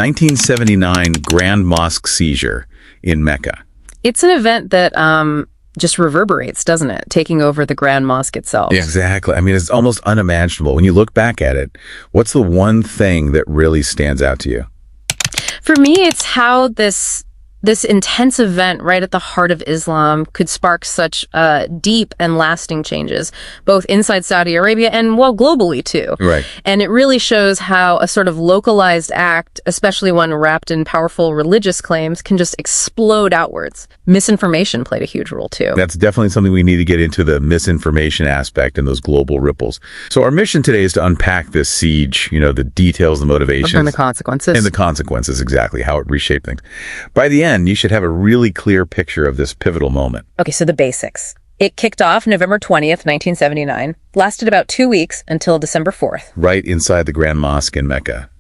1979 Grand Mosque seizure in Mecca. It's an event that just reverberates, doesn't it? Taking over the Grand Mosque itself. Yeah, exactly. I mean, it's almost unimaginable. When you look back at it, what's the one thing that really stands out to you? For me, it's how this intense event right at the heart of Islam could spark such deep and lasting changes, both inside Saudi Arabia and, well, globally too. Right. And it really shows how a sort of localized act, especially one wrapped in powerful religious claims, can just explode outwards. Misinformation played a huge role too. That's definitely something we need to get into, the misinformation aspect and those global ripples. So our mission today is to unpack this siege, the details, the motivations. And the consequences. And the consequences, exactly, how it reshaped things. By the end, you should have a really clear picture of this pivotal moment. Okay, so the basics. It kicked off November 20th, 1979, lasted about 2 weeks until December 4th. Right inside the Grand Mosque in Mecca.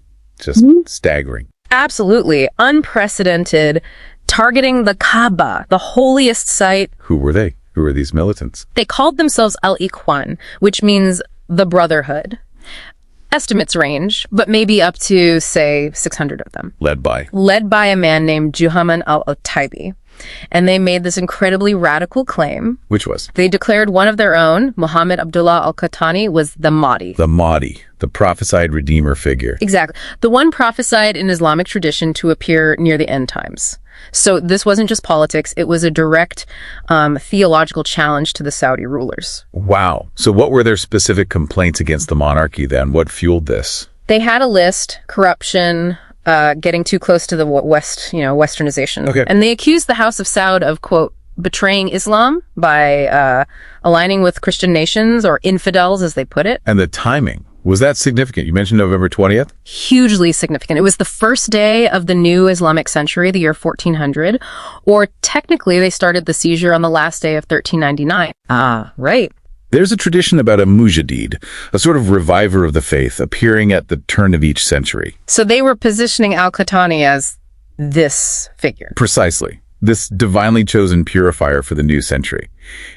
Just staggering. Absolutely. Unprecedented. Targeting the Kaaba, the holiest site. Who were they? Who were these militants? They called themselves Al-Ikhwan, which means the Brotherhood. Estimates range, but maybe up to, say, 600 of them. Led by a man named Juhayman al-Taibi. And they made this incredibly radical claim. Which was? They declared one of their own, Muhammad Abdullah al-Qahtani, was the Mahdi. The Mahdi, the prophesied redeemer figure. Exactly. The one prophesied in Islamic tradition to appear near the end times. So this wasn't just politics. It was a direct theological challenge to the Saudi rulers. Wow. So what were their specific complaints against the monarchy then? What fueled this? They had a list: corruption, getting too close to the westernization. Okay. And they accused the House of Saud of, quote, betraying Islam by aligning with Christian nations, or infidels, as they put it. And the timing. Was that significant? You mentioned November 20th? Hugely significant. It was the first day of the new Islamic century, the year 1400, or technically they started the seizure on the last day of 1399. Ah, right. There's a tradition about a mujaddid, a sort of reviver of the faith, appearing at the turn of each century. So they were positioning al-Qahtani as this figure. Precisely. This divinely chosen purifier for the new century.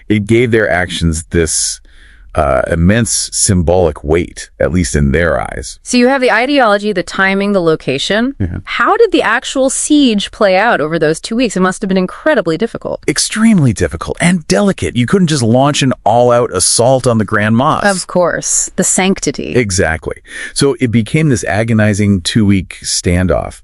It gave their actions this immense symbolic weight, at least in their eyes. So you have the ideology, the timing, the location. Yeah. How did the actual siege play out over those 2 weeks? It must have been incredibly difficult. Extremely difficult and delicate. You couldn't just launch an all-out assault on the Grand Mosque. Of course. The sanctity. Exactly. So it became this agonizing 2-week standoff.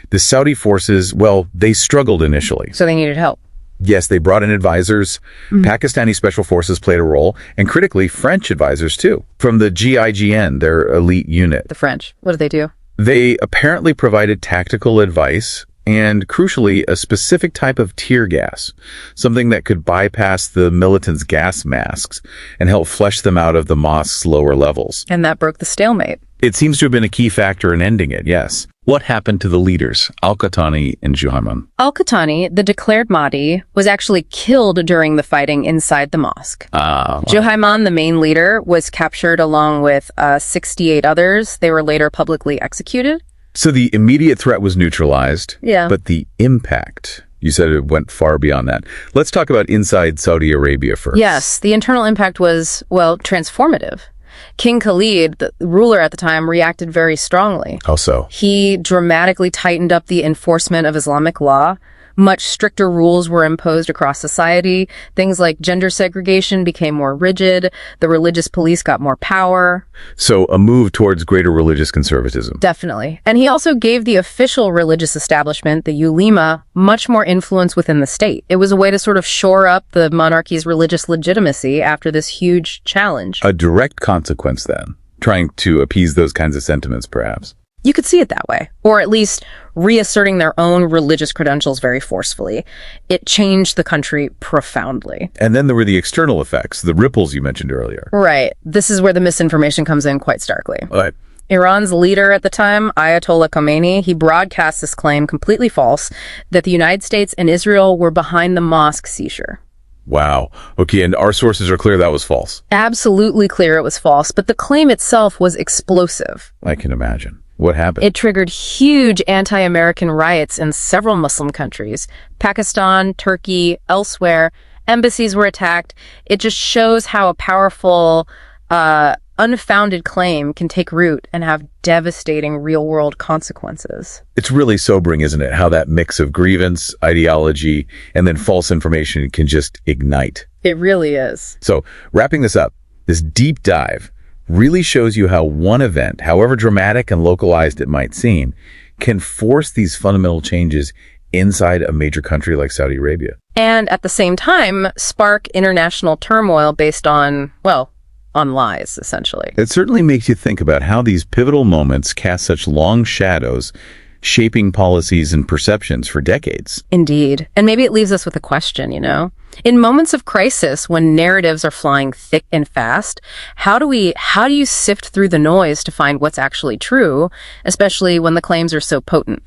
The Saudi forces, well, they struggled initially. So they needed help. Yes, they brought in advisors. Pakistani special forces played a role, and critically, French advisors too, from the GIGN, their elite unit. The French. What did they do? They apparently provided tactical advice and, crucially, a specific type of tear gas, something that could bypass the militants' gas masks and help flush them out of the mosque's lower levels. And that broke the stalemate. It seems to have been a key factor in ending it, yes. What happened to the leaders, Al-Qahtani and Juhayman? Al-Qahtani, the declared Mahdi, was actually killed during the fighting inside the mosque. Wow. Juhayman, the main leader, was captured along with 68 others. They were later publicly executed. So the immediate threat was neutralized. Yeah. But the impact, you said it went far beyond that. Let's talk about inside Saudi Arabia first. Yes, the internal impact was, well, transformative. King Khalid, the ruler at the time, reacted very strongly. How so? He dramatically tightened up the enforcement of Islamic law. Much stricter rules were imposed across society. Things like gender segregation became more rigid. The religious police got more power. So a move towards greater religious conservatism. Definitely. And he also gave the official religious establishment, the ulema, much more influence within the state. It was a way to sort of shore up the monarchy's religious legitimacy after this huge challenge. A direct consequence then, trying to appease those kinds of sentiments perhaps. You could see it that way, or at least reasserting their own religious credentials very forcefully. It changed the country profoundly. And then there were the external effects, the ripples you mentioned earlier. Right. This is where the misinformation comes in quite starkly. Right. Iran's leader at the time, Ayatollah Khomeini, he broadcast this claim, completely false, that the United States and Israel were behind the mosque seizure. Wow. Okay, and our sources are clear that was false. Absolutely clear it was false, but the claim itself was explosive. I can imagine. What happened? It triggered huge anti-American riots in several Muslim countries. Pakistan, Turkey, elsewhere. Embassies were attacked. It just shows how a powerful unfounded claim can take root and have devastating real-world consequences. It's really sobering, isn't it? How that mix of grievance, ideology, and then false information can just ignite. It really is. So, wrapping this up, this deep dive really shows you how one event, however dramatic and localized it might seem, can force these fundamental changes inside a major country like Saudi Arabia. And at the same time, spark international turmoil based on, well, on lies, essentially. It certainly makes you think about how these pivotal moments cast such long shadows, shaping policies and perceptions for decades. Indeed. And maybe it leaves us with a question, In moments of crisis, when narratives are flying thick and fast, how do you sift through the noise to find what's actually true, especially when the claims are so potent?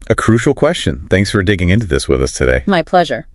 A crucial question. Thanks for digging into this with us today. My pleasure.